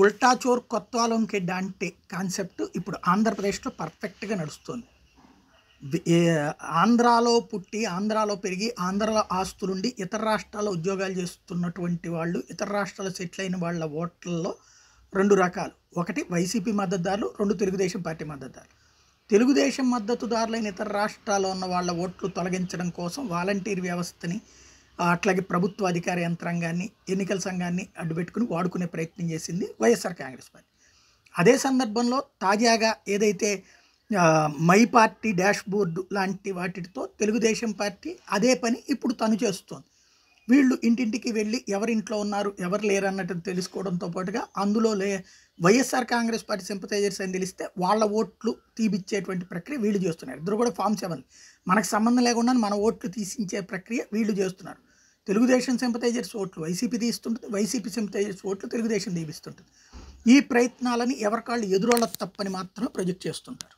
ఉల్టా చోర్ కొత్వాలోంకే డాంటే కాన్సెప్ట్ ఇప్పుడు ఆంధ్రప్రదేశ్లో పర్ఫెక్ట్గా నడుస్తుంది. ఆంధ్రాలో పుట్టి ఆంధ్రాలో పెరిగి ఆంధ్రాలో ఆస్తులుండి ఇతర రాష్ట్రాల్లో ఉద్యోగాలు చేస్తున్నటువంటి వాళ్ళు ఇతర రాష్ట్రాల్లో సెటిల్ అయిన వాళ్ళ ఓట్లలో రెండు రకాలు. ఒకటి వైసీపీ మద్దతుదారులు, రెండు తెలుగుదేశం పార్టీ మద్దతుదారులు. తెలుగుదేశం మద్దతుదారులైన ఇతర రాష్ట్రాల్లో ఉన్న వాళ్ళ ఓట్లు తొలగించడం కోసం వాలంటీర్ వ్యవస్థని అట్లాగే ప్రభుత్వ అధికార యంత్రాంగాన్ని ఎన్నికల సంఘాన్ని అడ్డుపెట్టుకుని వాడుకునే ప్రయత్నం చేసింది వైఎస్ఆర్ కాంగ్రెస్ పార్టీ. అదే సందర్భంలో తాజాగా ఏదైతే మై పార్టీ డాష్ బోర్డు లాంటి వాటితో తెలుగుదేశం పార్టీ అదే పని ఇప్పుడు తను చేస్తోంది. వీళ్ళు ఇంటింటికి వెళ్ళి ఎవరింట్లో ఉన్నారు ఎవరు లేరు అన్నట్టు తెలుసుకోవడంతో పాటుగా అందులో వైఎస్ఆర్ కాంగ్రెస్ పార్టీ సింపథైజర్స్ అని తెలిస్తే వాళ్ళ ఓట్లు తీపిచ్చేటువంటి ప్రక్రియ వీళ్ళు చేస్తున్నారు. ఇద్దరు కూడా ఫామ్ 7 మనకు సంబంధం లేకుండా మన ఓట్లు తీసించే ప్రక్రియ వీళ్ళు చేస్తున్నారు. తెలుగుదేశం సింపథైజర్స్ ఓట్లు వైసీపీ తీస్తుంటుంది, వైసీపీ సింపథైజర్స్ ఓట్లు తెలుగుదేశం తీపిస్తుంటుంది. ఈ ప్రయత్నాలని ఎవరికాళ్ళు ఎదురోళ్ళ తప్పని మాత్రమే ప్రొజెక్ట్ చేస్తుంటారు.